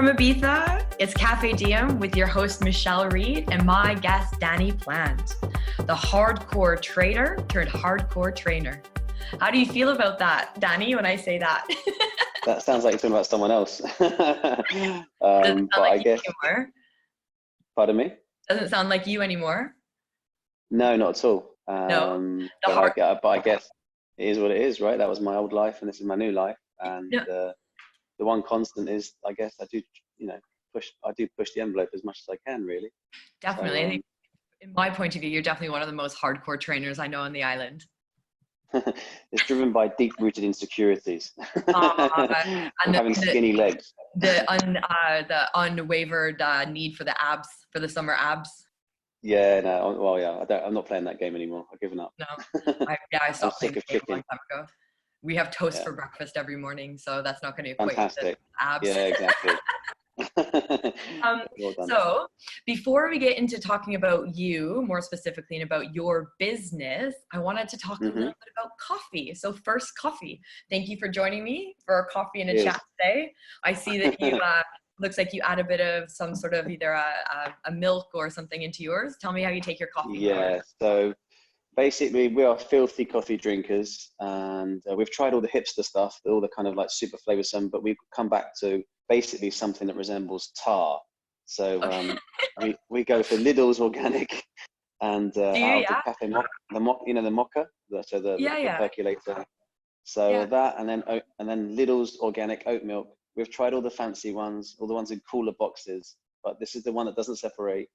Ibiza, it's Café Diem with your host Michelle Reed and my guest Danny Plant, the hardcore trader turned hardcore trainer. How do you feel about that, Danny, when I say that? That sounds like you're talking about someone else. Doesn't sound But like I you guess, anymore. pardon me? Doesn't sound like you anymore. No, not at all. No, the But I guess it is what it is, right? That was my old life, and this is my new life. And no, the one constant is, I guess, I do push the envelope as much as I can, really. definitely. So, I think, in my point of view, you're definitely one of the most hardcore trainers I know on the island. it's driven by deep-rooted insecurities. And From having skinny legs. The unwavered need for the abs, for the summer abs. Yeah, no, well, yeah, I'm not playing that game anymore. I've given up. No, I stopped playing sick of the game a chicken. long time ago. We have toast Yeah. for breakfast every morning, so that's not going to equate Fantastic. to abs. Yeah, exactly. Well done. So before we get into talking about you more specifically and about your business, I wanted to talk a little bit about coffee. So first, coffee. Thank you for joining me for a coffee and a chat today. I see that you looks like you add a bit of some sort of either a milk or something into yours. Tell me how you take your coffee. Yeah, so basically we are filthy coffee drinkers, and we've tried all the hipster stuff, all the kind of like super flavoursome, but we've come back to basically something that resembles tar. So we go for Lidl's organic and the cafe mocha, the mocha, the percolator. So that, and then Lidl's organic oat milk. We've tried all the fancy ones, all the ones in cooler boxes, but this is the one that doesn't separate.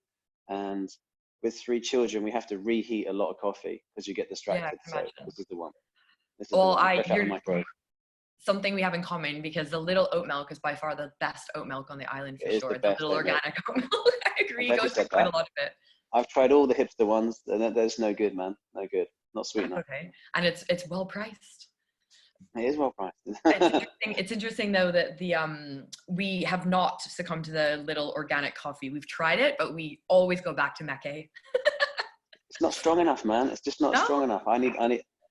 And with 3 children, we have to reheat a lot of coffee because you get distracted. So this is the one. Fresh out of the microwave. Something we have in common, because the Lidl oat milk is by far the best oat milk on the island for sure. The Lidl organic oat milk. I agree. It goes through quite a lot of it. I've tried all the hipster ones, and there's no good, man. No good. Not sweet enough. Okay. And it's well priced. It is well priced. It's interesting though that we have not succumbed to the Lidl organic coffee. We've tried it, but we always go back to Mecca. It's not strong enough, man. It's just not strong enough. I need.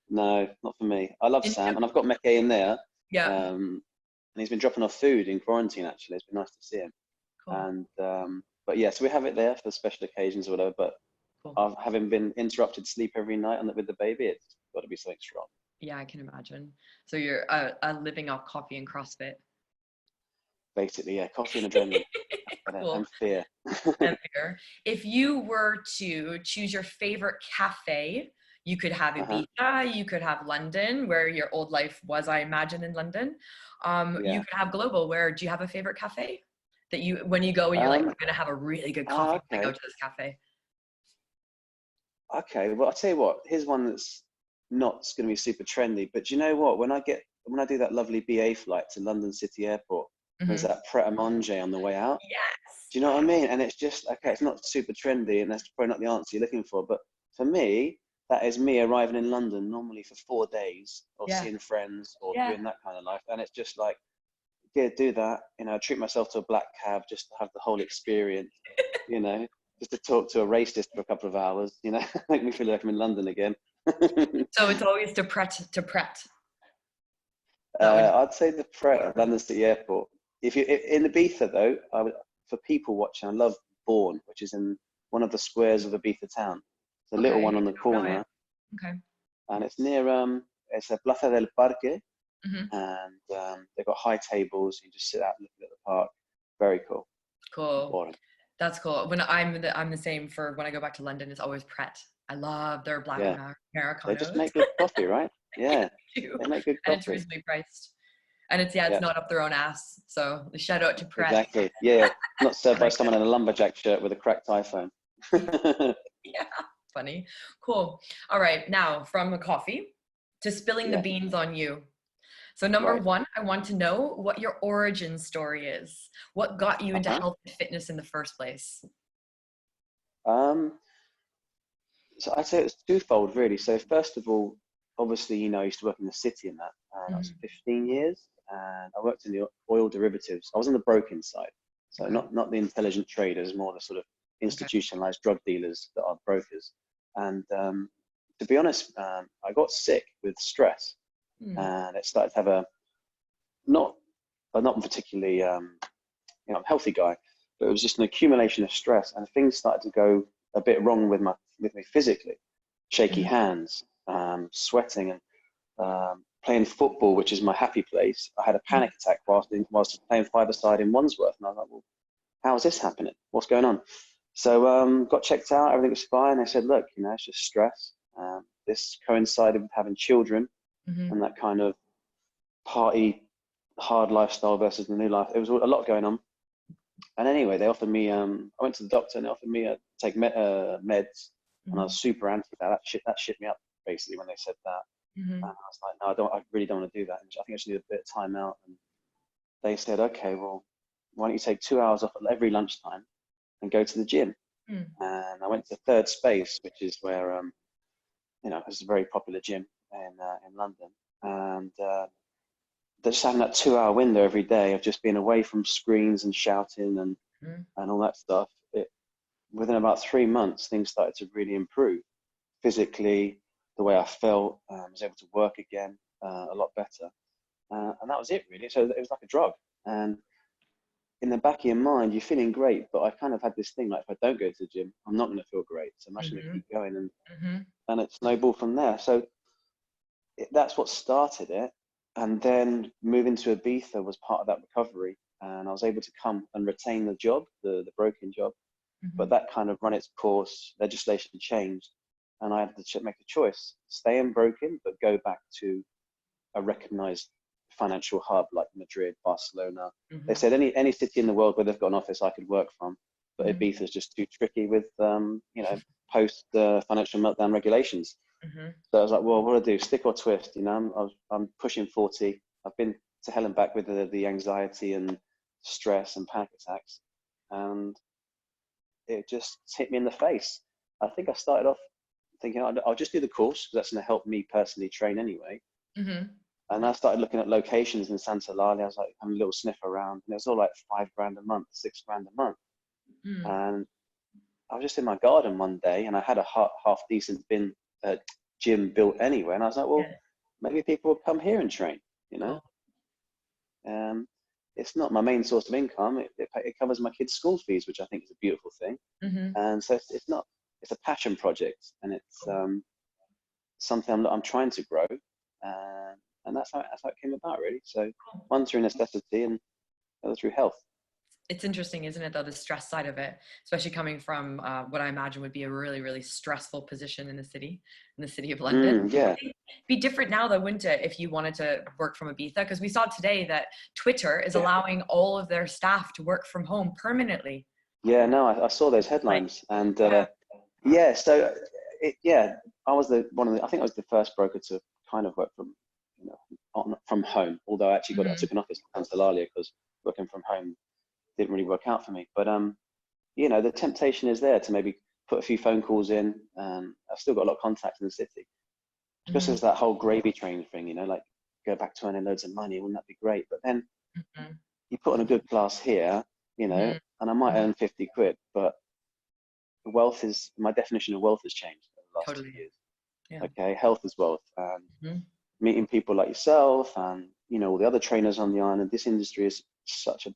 No, not for me. I love Sam, and I've got Mecca in there. Yeah. And he's been dropping off food in quarantine. Actually, it's been nice to see him. Cool. And but yeah, so we have it there for special occasions or whatever. But having been interrupted sleep every night with the baby, it's got to be something strong. Yeah, I can imagine. So you're living off coffee and CrossFit. Basically, yeah, coffee and adrenaline. Cool. And fear. And fear. If you were to choose your favorite cafe, you could have Ibiza, you could have London, where your old life was, I imagine, in London. You could have global. Do you have a favorite cafe that when you go, you're like, I'm going to have a really good coffee when I go to this cafe? Okay, well, I'll tell you what, here's one that's not going to be super trendy, but you know what? When I do that lovely BA flight to London City Airport, there's that Pret-a-Manger on the way out. Yes. Do you know what I mean? And it's just, it's not super trendy, and that's probably not the answer you're looking for, but for me, that is me arriving in London normally for 4 days of seeing friends or doing that kind of life. And it's just like, do that, treat myself to a black cab just to have the whole experience, just to talk to a racist for a couple of hours, make me feel like I'm in London again. So it's always to Pret. I'd say the Pret at London City Airport. If you're in Ibiza though, for people watching, I love Brawn, which is in one of the squares of Ibiza town. The little one on the corner. Okay. And it's near it's a Plaza del Parque, and they've got high tables. You just sit out looking at the park. Very cool. Cool. Boring. That's cool. When I'm the same for when I go back to London, it's always Pret. I love their black Americanos. They just make good coffee, right? Yeah. They make good coffee. And it's reasonably priced. And it's not up their own ass. So shout out to Pret. Exactly. Yeah. Not served by someone in a lumberjack shirt with a cracked iPhone. Yeah. Funny. Cool. All right. Now from the coffee to spilling the beans on you. So number one, I want to know what your origin story is. What got you into health and fitness in the first place? So I'd say it's twofold really. So first of all, obviously, I used to work in the city and that, and I was 15 years, and I worked in the oil derivatives. I was on the broking side. So not the intelligent traders, more the sort of institutionalized drug dealers that are brokers. And to be honest, I got sick with stress, and it started to have a not particularly I'm a healthy guy, but it was just an accumulation of stress, and things started to go a bit wrong with me physically. Shaky hands, sweating, and playing football, which is my happy place. I had a panic attack whilst playing five-a-side in Wandsworth, and I was like, well, how is this happening? What's going on? So got checked out, everything was fine. They said, look, it's just stress. This coincided with having children and that kind of party, hard lifestyle versus the new life. It was a lot going on. And anyway, they offered me, I went to the doctor and they offered me to take meds, and I was super anti that. That shit me up, basically, when they said that. And I was like, no, I really don't want to do that. I think I just need a bit of time out. And they said, okay, well, why don't you take 2 hours off at every lunchtime and go to the gym? And I went to Third Space, which is where, it's a very popular gym in London. And just having that 2 hour window every day of just being away from screens and shouting and all that stuff, within about 3 months, things started to really improve. Physically, the way I felt, I was able to work again a lot better. And that was it, really. So it was like a drug. And in the back of your mind, you're feeling great, but I kind of had this thing, like, if I don't go to the gym, I'm not going to feel great. So I'm actually going to keep going. And it snowballed from there. So that's what started it. And then moving to Ibiza was part of that recovery. And I was able to come and retain the job, the broken job. But that kind of run its course, legislation changed. And I had to make a choice, stay in broken, but go back to a recognized financial hub like Madrid, Barcelona. They said any city in the world where they've got an office I could work from, but Ibiza is just too tricky with, post financial meltdown regulations. So I was like, well, what do I do? Stick or twist? I'm pushing 40. I've been to hell and back with the anxiety and stress and panic attacks. And it just hit me in the face. I think I started off thinking, I'll just do the course because that's going to help me personally train anyway. And I started looking at locations in Santa Gertrudis. I was like, having a little sniff around, and it was all like $5,000 a month, $6,000 a month. And I was just in my garden one day, and I had a half decent gym built anyway. And I was like, well, maybe people will come here and train, It's not my main source of income. It covers my kids' school fees, which I think is a beautiful thing. And so it's a passion project, and it's something I'm trying to grow. And that's how it came about, really. So one through necessity and the other through health. It's interesting, isn't it, though, the stress side of it, especially coming from what I imagine would be a really, really stressful position in the city of London. Yeah. It'd be different now, though, wouldn't it, if you wanted to work from Ibiza? Because we saw today that Twitter is allowing all of their staff to work from home permanently. Yeah, no, I saw those headlines. And so I was I think I was the first broker to kind of work from home, although I actually I took an office in Santa Gertrudis because working from home didn't really work out for me. But the temptation is there to maybe put a few phone calls in, and I've still got a lot of contacts in the city. Just as that whole gravy train thing, like go back to earning loads of money, wouldn't that be great? But then you put on a good class here, and I might earn 50 quid, but my definition of wealth has changed over the last 2 years. Okay, health is wealth, and meeting people like yourself and all the other trainers on the island. This industry is such a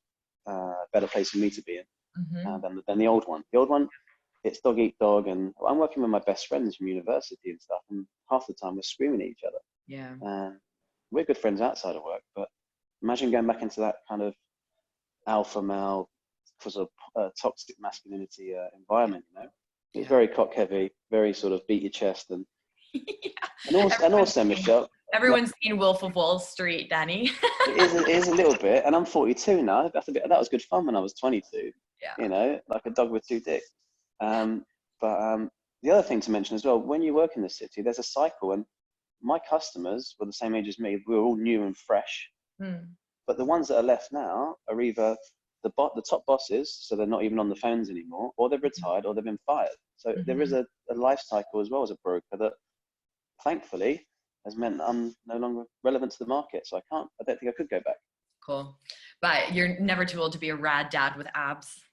better place for me to be in than the old one. The old one, it's dog eat dog, and I'm working with my best friends from university and stuff, and half the time we're screaming at each other. We're good friends outside of work, but imagine going back into that kind of alpha male sort of toxic masculinity environment. It's very cock heavy, very sort of beat your chest, and also Michelle. Everyone's seen Wolf of Wall Street, Danny. it is a little bit, and I'm 42 now. That was good fun when I was 22. Like a dog with two dicks. But the other thing to mention as well, when you work in the city, there's a cycle, and my customers were the same age as me. We were all new and fresh. But the ones that are left now are either the top bosses, so they're not even on the phones anymore, or they've retired, or they've been fired. So there is a life cycle as well as a broker that, thankfully, has meant I'm no longer relevant to the market. So I don't think I could go back. Cool. But you're never too old to be a rad dad with abs.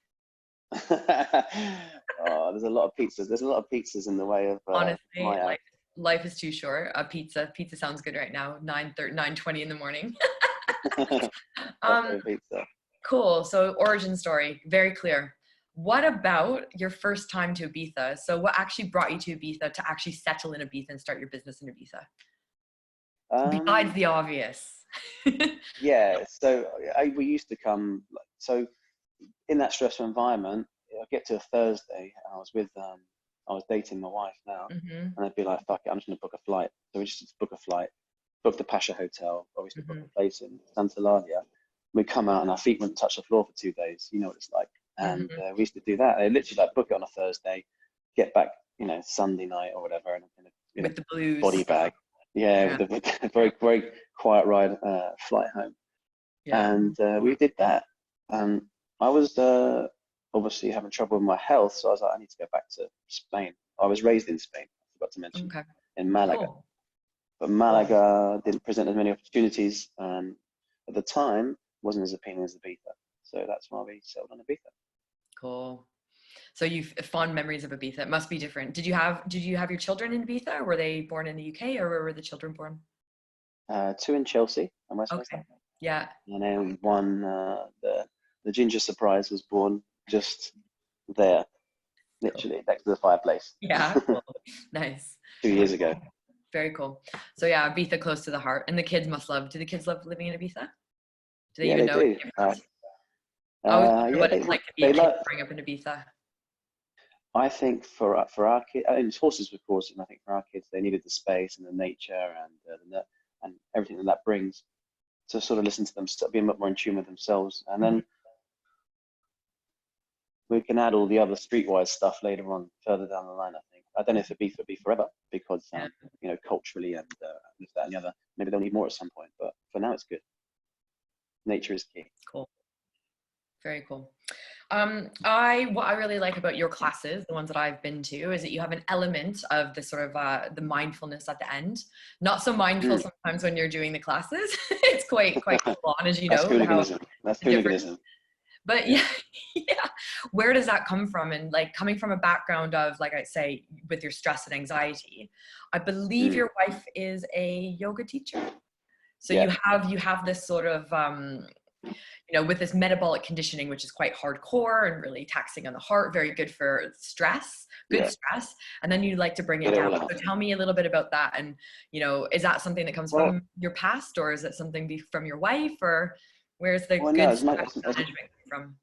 There's a lot of pizzas. There's a lot of pizzas in the way of honestly, life is too short. A pizza sounds good right now. 9:20 in the morning. Pizza. Cool. So origin story, very clear. What about your first time to Ibiza? So what actually brought you to Ibiza to actually settle in Ibiza and start your business in Ibiza? Besides the obvious. Yeah. So we used to come, so in that stressful environment, I get to a Thursday and I was dating my wife now, and I'd be like, fuck it, I'm just gonna book a flight. So we just book a flight, book the Pasha Hotel, obviously book a place in Santa Gertrudis. We come out and our feet wouldn't touch the floor for 2 days. You know what it's like. And we used to do that. I literally like book it on a Thursday, get back, Sunday night or whatever, With the blues. Body bag. Yeah, with a very, very quiet ride, flight home. Yeah. And we did that. I was obviously having trouble with my health, so I was like, I need to go back to Spain. I was raised in Spain, I forgot to mention, in Malaga. Cool. But Malaga didn't present as many opportunities at the time, wasn't as appealing as Ibiza. So that's why we settled on Ibiza. Cool. So you've fond memories of Ibiza. It must be different. Did you have your children in Ibiza, or were they born in the UK, or where were the children born? 2 in Chelsea and West West. Yeah. And then one, the ginger surprise was born just there, literally next to the fireplace. Yeah. Cool. Nice. 2 years ago. Very cool. So yeah, Ibiza close to the heart, and the kids must love. Do the kids love living in Ibiza? Do they even know? Do. I always wonder what it's like to be a kid growing up in Ibiza. I think for our kids, it's horses of course, and I think for our kids, they needed the space and the nature and everything that brings to sort of listen to them, be a bit more in tune with themselves, and then we can add all the other streetwise stuff later on, further down the line. I think. I don't know if Ibiza will be forever because culturally and this, that, and the other. Maybe they'll need more at some point, but for now, it's good. Nature is key. Cool. Very cool. What I really like about your classes, the ones that I've been to, is that you have an element of the sort of the mindfulness at the end. Not so mindful sometimes when you're doing the classes. It's quite full on, as you know. That's hooliganism. But yeah. Where does that come from? And like coming from a background of, like I say, with your stress and anxiety, I believe your wife is a yoga teacher. So you have this sort of with this metabolic conditioning, which is quite hardcore and really taxing on the heart, very good for stress, stress. And then you like to bring it down. So tell me a little bit about that. And, is that something that comes from your past, or is it something from your wife, or where's the good stress management from?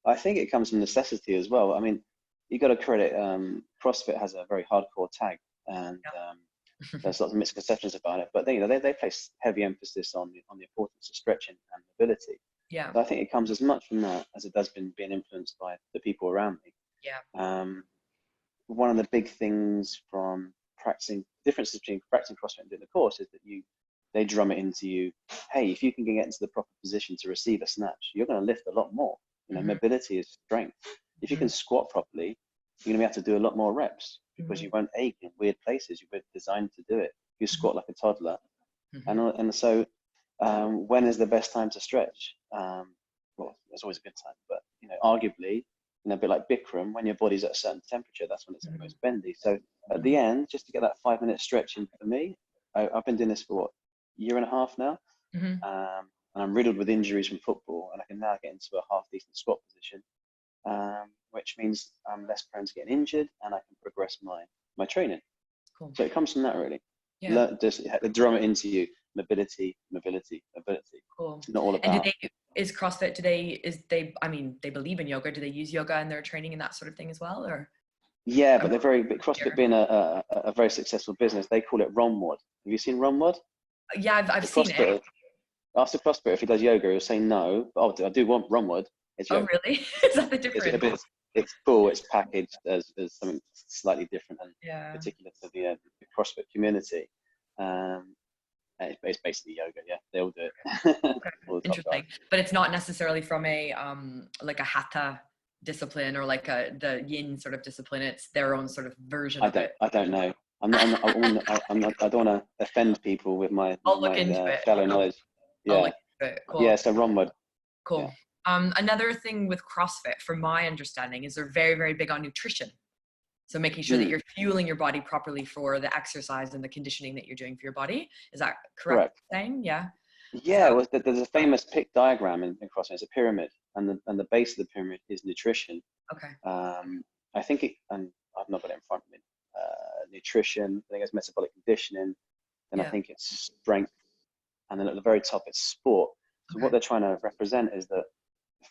I think it comes from necessity as well. I mean, you got to credit, CrossFit has a very hardcore tag, and there's lots of misconceptions about it, but they place heavy emphasis on the importance of stretching and mobility. Yeah. So I think it comes as much from that as it does being influenced by the people around me. Yeah. One of the big things from differences between practicing CrossFit and doing the course is that they drum it into you. Hey, if you can get into the proper position to receive a snatch, you're going to lift a lot more. Mobility is strength. If you can squat properly, you're going to have to do a lot more reps because you won't ache in weird places. You're designed to do it. You squat like a toddler. And so when is the best time to stretch? Well, there's always a good time, but arguably, a bit like Bikram, when your body's at a certain temperature, that's when it's the most bendy. So at the end, just to get that 5-minute stretch in for me, I've been doing this for a year and a half now. And I'm riddled with injuries from football, and I can now get into a half decent squat position, which means I'm less prone to getting injured, and I can progress my training. Cool. So it comes from that, really. Yeah. Just drum it into you. Mobility. Cool. It's not all about. And is CrossFit today? They believe in yoga. Do they use yoga in their training and that sort of thing as well, or? Yeah, but CrossFit being a very successful business, they call it ROMWOD. Have you seen ROMWOD? Yeah, I've seen it. Ask the CrossFit if he does yoga, he'll say no. But I do want ROMWOD. It's yoga. Oh, really? Is that the difference? It's cool. It's packaged as something slightly different and particular to the CrossFit community. It's basically yoga. Yeah, they all do it. Okay. Interesting, but it's not necessarily from a like a hatha discipline or like the yin sort of discipline. It's their own sort of version of it. I don't know. I don't want to offend people with my fellow knowledge. Yeah. Cool. Yeah. So ROMWOD. Cool. Yeah. Another thing with CrossFit, from my understanding, is they're very, very big on nutrition. So making sure that you're fueling your body properly for the exercise and the conditioning that you're doing for your body. Is that correct? Saying? Yeah. Yeah, well, there's a famous pick diagram in CrossFit. It's a pyramid, and the base of the pyramid is nutrition. Okay. I think and I've not got it in front of me. Nutrition, I think it's metabolic conditioning, then I think it's strength, and then at the very top it's sport. So what they're trying to represent is that,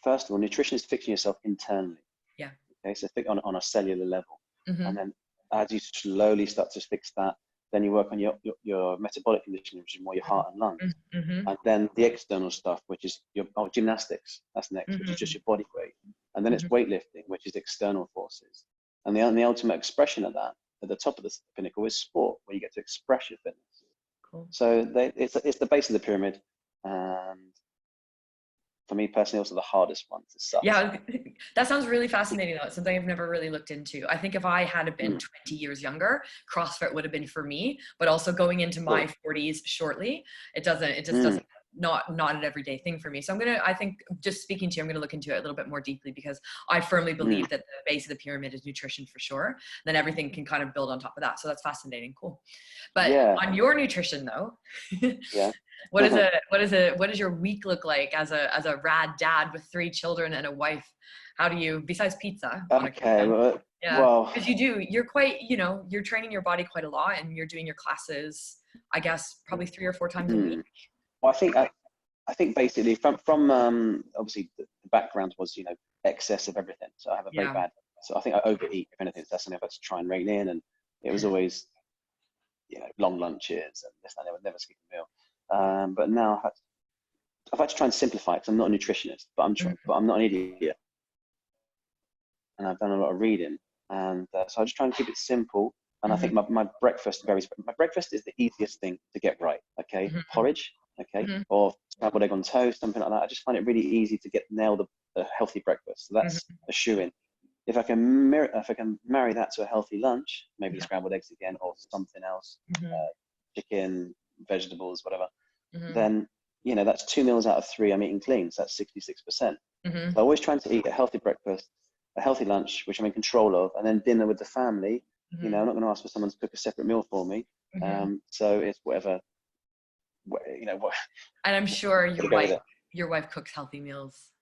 first of all, nutrition is fixing yourself internally. Yeah. Okay, so think on a cellular level, Mm-hmm. and then as you slowly start to fix that, then you work on your metabolic conditioning, which is more your heart and lungs. Mm-hmm. And then the external stuff, which is your gymnastics, that's next, which is just your body weight. And then it's weightlifting, which is external forces. And the ultimate expression of that, at the top of the pinnacle, is sport, where you get to express your fitness. Cool. So it's the base of the pyramid. And for me personally, also the hardest one to suck. Yeah, that sounds really fascinating though. It's something I've never really looked into. I think if I had been 20 years younger, CrossFit would have been for me, but also going into my 40s shortly, it just doesn't, not an everyday thing for me. So I think just speaking to you, I'm going to look into it a little bit more deeply, because I firmly believe that the base of the pyramid is nutrition for sure. Then everything can kind of build on top of that. So that's fascinating. Cool. But on your nutrition though, what does your week look like as a rad dad with 3 children and a wife? How do you, besides pizza? Okay. Well, because you're quite, you're training your body quite a lot, and you're doing your classes, I guess, probably 3 or 4 times a week. Well, I think basically from obviously the background was, excess of everything. So I have a very bad, so I think I overeat, if anything. So that's something I've had to try and rein in, and it was always, long lunches and this, and I would never skip a meal. But now I've had to try and simplify it, because I'm not a nutritionist, but I'm not an idiot. And I've done a lot of reading, and so I just try and keep it simple. And I think my breakfast varies. My breakfast is the easiest thing to get right. Okay, porridge. Okay, or scrambled egg on toast, something like that. I just find it really easy to nail the healthy breakfast. So that's a shoo-in. If I can marry that to a healthy lunch, maybe scrambled eggs again, or something else, chicken, vegetables, whatever, then that's 2 meals out of 3 I'm eating clean. So that's 66%. So I'm always trying to eat a healthy breakfast, a healthy lunch, which I'm in control of, and then dinner with the family. I'm not going to ask for someone to cook a separate meal for me. So it's whatever. And I'm sure your wife cooks healthy meals.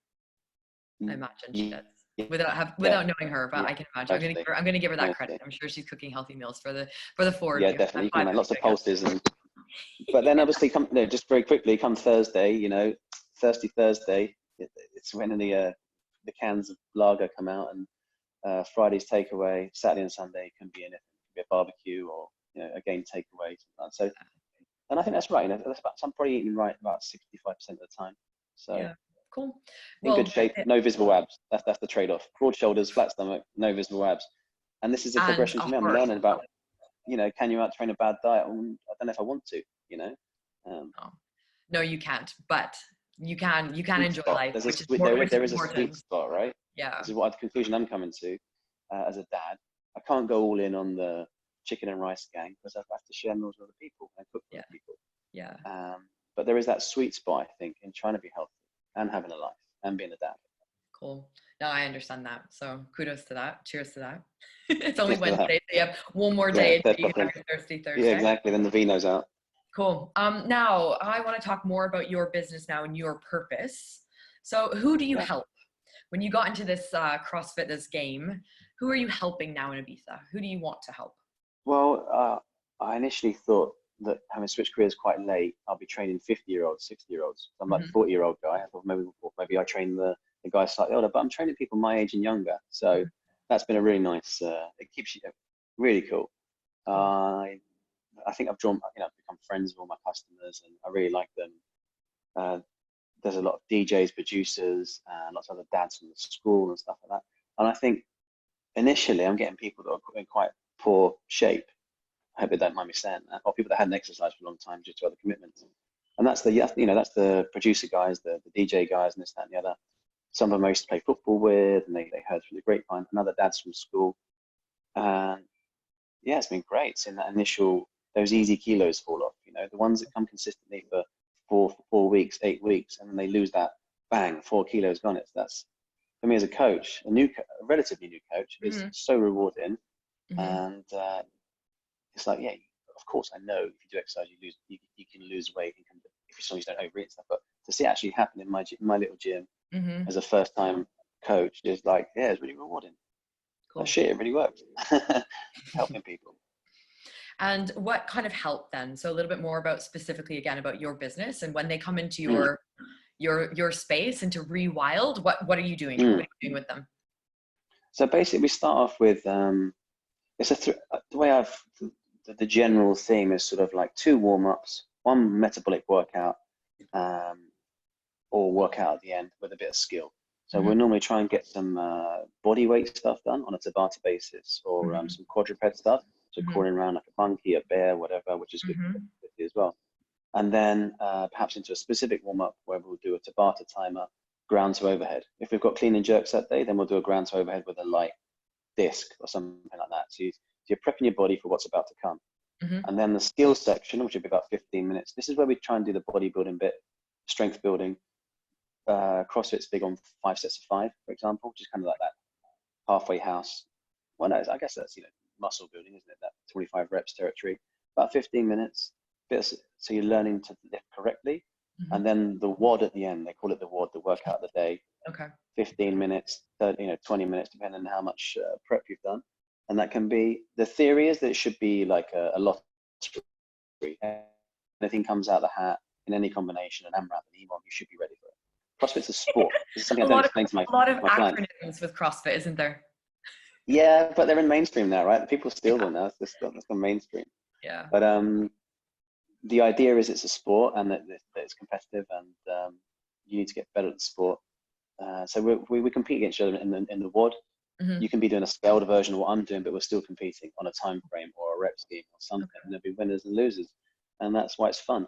I imagine she does, without knowing her, but I can imagine. I'm going to give her that credit. I'm sure she's cooking healthy meals for the 4 of you. Yeah, definitely. You can make lots of pulses, but then obviously just very quickly, come Thursday, Thirsty Thursday, it's when the cans of lager come out, and Friday's takeaway, Saturday and Sunday can be anything. It can be a barbecue, or again takeaway. So. And I think that's right. I'm probably eating right about 65% of the time. So cool. In good shape, no visible abs. That's the trade-off. Broad shoulders, flat stomach, no visible abs. And this is a progression for me. I'm learning about, can you out-train a bad diet? I don't know if I want to. No, you can't. But you can enjoy life. There is a sweet spot, right? Yeah. This is what the conclusion I'm coming to as a dad. I can't go all in on the chicken and rice gang, because I have to share meals with other people and cook for other people. Yeah. But there is that sweet spot, I think, in trying to be healthy and having a life and being a dad. Cool. No, I understand that. So kudos to that. Cheers to that. It's only Wednesday, so you have one more day until you have your Thirsty Thursday. Yeah, exactly. Then the vino's out. Cool. Now I want to talk more about your business now and your purpose. So who do you help? When you got into this CrossFit, this game, who are you helping now in Ibiza? Who do you want to help? Well, I initially thought that having switched careers quite late, I'll be training 50-year-olds, 60-year-olds. I'm like a 40-year-old guy. I thought maybe I train the guys slightly older, but I'm training people my age and younger. So that's been a really nice, it keeps you really cool. I think I've become friends with all my customers, and I really like them. There's a lot of DJs, producers, lots of other dads from the school and stuff like that. And I think initially I'm getting people that are in quite poor shape. I hope they don't mind me saying that, or people that hadn't exercised for a long time due to other commitments. And that's the producer guys, the DJ guys, and this, that, and the other. Some of them I used to play football with, and they heard through the grapevine. And other dads from school. And it's been great seeing that those easy kilos fall off. The ones that come consistently for 4 weeks, 8 weeks, and then they lose that, bang, 4 kilos gone. That's, for me as a coach, a relatively new coach, is so rewarding. And it's like, of course, I know if you do exercise, you can lose weight. as long as you don't overeat stuff, but to see it actually happen in my little gym as a first time coach is like, yeah, it's really rewarding. Cool. Oh, shit, it really worked. Helping people. And what kind of help then? So a little bit more about specifically again about your business, and when they come into your space, into Rewild, what are you doing? What are you doing with them? So basically we start off with the way the general theme is sort of like 2 warm-ups, 1 metabolic workout, or workout at the end with a bit of skill. So we'll normally try and get some body weight stuff done on a Tabata basis, or some quadruped stuff, so crawling around like a monkey, a bear, whatever, which is good as well. And then perhaps into a specific warm-up where we'll do a Tabata timer, ground to overhead. If we've got clean and jerks that day, then we'll do a ground to overhead with a light disc or something like that. So you're prepping your body for what's about to come. And then the skills section, which will be about 15 minutes. This is where we try and do the bodybuilding bit, strength building. CrossFit's big on 5 sets of 5, for example, which is kind of like that halfway house. Well, no, I guess that's, muscle building, isn't it? That 25 reps territory, about 15 minutes. So you're learning to lift correctly. And then the WOD at the end, they call it the WOD, the workout of the day. Okay. 15 minutes, 30, 20 minutes, depending on how much prep you've done. And that can be, the theory is that it should be like a lottery. Anything comes out of the hat in any combination, an AMRAP, an EMOM, you should be ready for it. CrossFit's a sport. This is something I don't explain to my clients. A lot of acronyms with CrossFit, isn't there? Yeah, but they're in mainstream now, right? People steal them now. That's the mainstream. Yeah. But the idea is it's a sport, and that it's competitive, and you need to get better at the sport. So we compete against each other in the WOD. You can be doing a scaled version of what I'm doing, but we're still competing on a time frame or a rep scheme or something. And there'll be winners and losers, and that's why it's fun.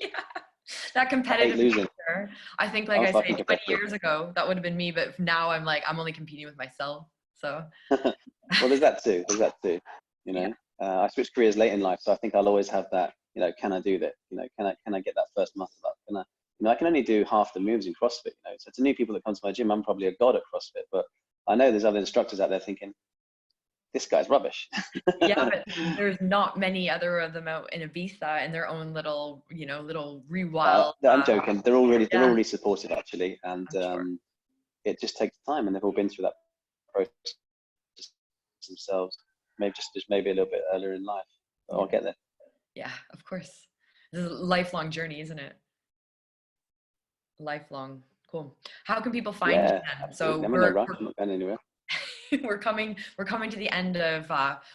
Yeah, that competitive nature. I think, like I said, 20 years ago, that would have been me, but now I'm only competing with myself. So. Well, there's that too. I switched careers late in life, so I think I'll always have that. Can I do that? Can I get that first muscle up? I can only do half the moves in CrossFit. So to new people that come to my gym, I'm probably a god at CrossFit, but I know there's other instructors out there thinking, this guy's rubbish. Yeah, but there's not many other of them out in Ibiza in their own little, little Rewild. I'm joking. They're all really supportive actually, and it just takes time, and they've all been through that process themselves. Maybe a little bit earlier in life, but I'll get there. Yeah, of course. This is a lifelong journey, isn't it? Lifelong. Cool. How can people find you then? So I'm not going anywhere. we're coming to the end of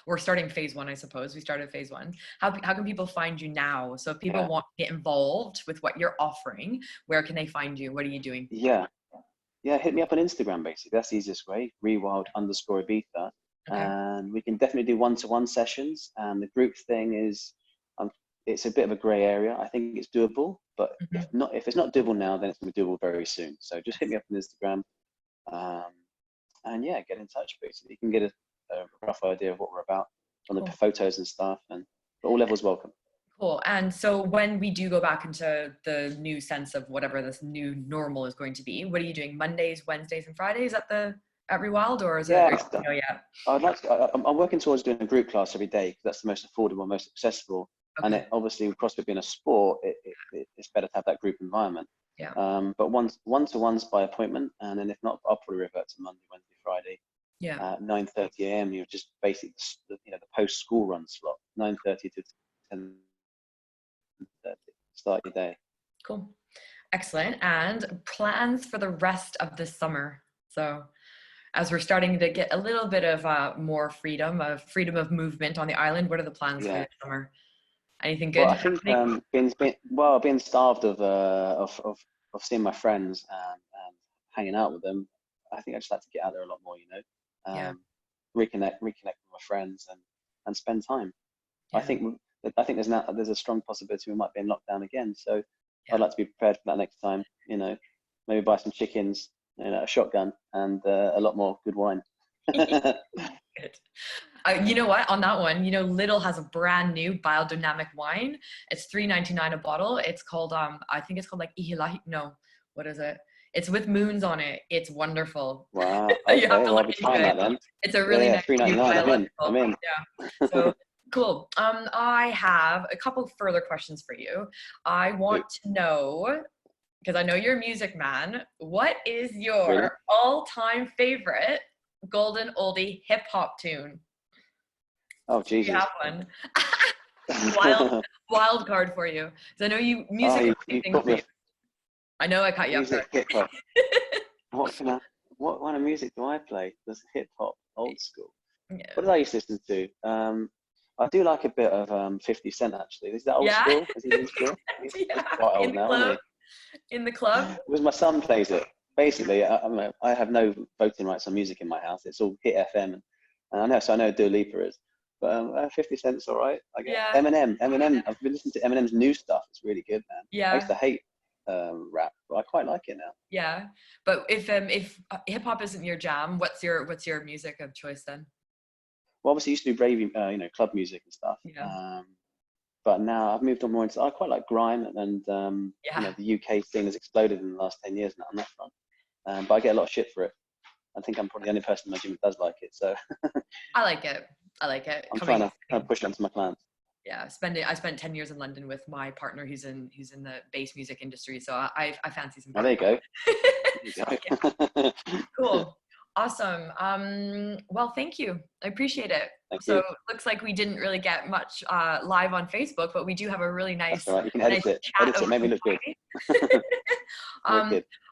we're starting phase 1, I suppose. We started phase 1. How can people find you now? So if people want to get involved with what you're offering, where can they find you? What are you doing? Yeah, hit me up on Instagram, basically. That's the easiest way. Rewild_Ibiza. Okay. And we can definitely do one-to-one sessions. And the group thing is, it's a bit of a gray area. I think it's doable, but if it's not doable now, then it's going to be doable very soon. So just hit me up on Instagram, and get in touch. Basically, you can get a rough idea of what we're about on the photos and stuff, and all levels welcome. Cool. And so when we do go back into the new sense of whatever this new normal is going to be, what are you doing? Mondays, Wednesdays, and Fridays at Rewild, or is it? I'd like to, I'm working towards doing a group class every day, because that's the most affordable, most accessible. Okay. And obviously, with CrossFit being a sport, it's better to have that group environment. Yeah. But one-to-ones by appointment, and then if not, I'll probably revert to Monday, Wednesday, Friday. Yeah. 9:30 a.m. You're just basically the post-school run slot, 9:30 to 10:30. Start your day. Cool. Excellent. And plans for the rest of the summer. So, as we're starting to get a little bit of more freedom of movement on the island, what are the plans for the summer? Anything good? Well, I think being starved of seeing my friends and hanging out with them, I think I just like to get out there a lot more. Reconnect with my friends and spend time. Yeah. I think there's a strong possibility we might be in lockdown again. So I'd like to be prepared for that next time. Maybe buy some chickens, a shotgun, and a lot more good wine. Good. You know what? On that one, Lidl has a brand new biodynamic wine. It's $3.99 a bottle. It's called I think it's called like Ihilahi. No, what is it? It's with moons on it. It's wonderful. Wow. Okay, I'll be trying that then. It's a really nice $3.99. I'm in. Yeah. So Cool. I have a couple further questions for you. I want to know, because I know you're a music man, what is your all-time favorite golden oldie hip hop tune? Oh, Jesus. You have one. wild card for you. Because I know you music. I know I cut you music, off. Hip hop. What kind of music do I play? There's hip hop, old school. Yeah. What did I used to listen to? I do like a bit of 50 Cent actually. Is that old school? Is he old school? He's quite old now, isn't he? In the club? Because my son plays it. Basically, I have no voting rights on music in my house. It's all Hit FM, and I know Dua Lipa is, but 50 Cent's all right. I guess. Yeah. Eminem. I've been listening to Eminem's new stuff. It's really good, man. Yeah. I used to hate rap, but I quite like it now. Yeah, but if hip hop isn't your jam, what's your music of choice then? Well, obviously, I used to do raving, club music and stuff. Yeah. But now I've moved on more into. I quite like grime, and the UK scene has exploded in the last 10 years now on that front. But I get a lot of shit for it. I think I'm probably the only person in my gym that does like it. So. I like it. I'm trying to push it onto my clients. Yeah, I spent 10 years in London with my partner who's in the bass music industry. So I fancy some. Oh, there you go. Cool. Awesome. Well, thank you. I appreciate it. It looks like we didn't really get much live on Facebook, but we do have a really nice. That's all right. You can edit it. Maybe look good.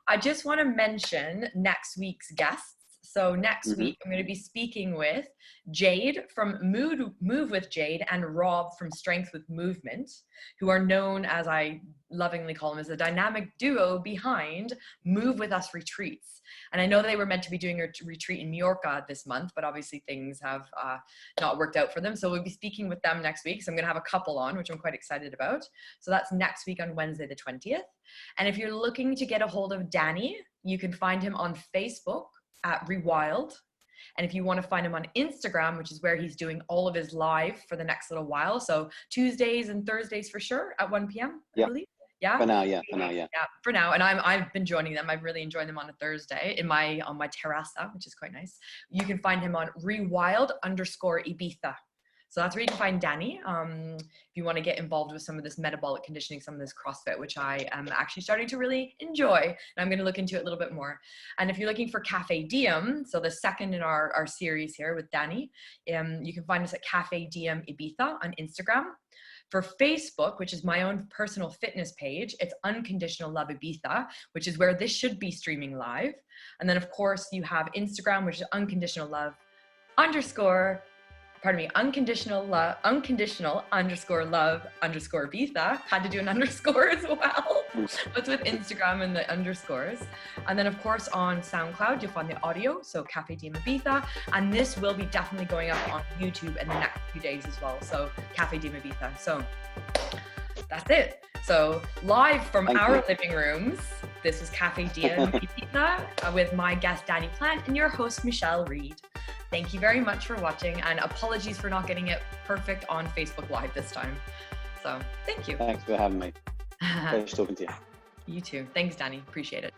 I just want to mention next week's guests. So next week, I'm going to be speaking with Jade from Move with Jade and Rob from Strength with Movement, who are known, as I lovingly call them, as the dynamic duo behind Move With Us retreats. And I know they were meant to be doing a retreat in Mallorca this month, but obviously things have not worked out for them. So we'll be speaking with them next week. So I'm going to have a couple on, which I'm quite excited about. So that's next week on Wednesday the 20th. And if you're looking to get a hold of Danny, you can find him on Facebook at Rewild. And if you want to find him on Instagram, which is where he's doing all of his live for the next little while, so Tuesdays and Thursdays for sure at 1 p.m. I believe. Yeah. For now. Yeah, for now. And I've been joining them. I've really enjoyed them on a Thursday on my terraza, which is quite nice. You can find him on Rewild_Ibiza. So that's where you can find Danny. If you want to get involved with some of this metabolic conditioning, some of this CrossFit, which I am actually starting to really enjoy. And I'm going to look into it a little bit more. And if you're looking for Café Diem, so the second in our series here with Danny, you can find us at Café Diem Ibiza on Instagram. For Facebook, which is my own personal fitness page, it's Unconditional Love Ibiza, which is where this should be streaming live. And then, of course, you have Instagram, which is unconditional love Ibiza. Had to do an underscore as well. What's with Instagram and the underscores. And then, of course, on SoundCloud, you'll find the audio, so Café Diem Ibiza. And this will be definitely going up on YouTube in the next few days as well. So Café Diem Ibiza. So that's it. So live from our living rooms, this is Café Diem Ibiza with my guest, Danny Plant, and your host, Michelle Reed. Thank you very much for watching, and apologies for not getting it perfect on Facebook Live this time. So, thank you. Thanks for having me. Pleasure talking to you. You too. Thanks, Danny. Appreciate it.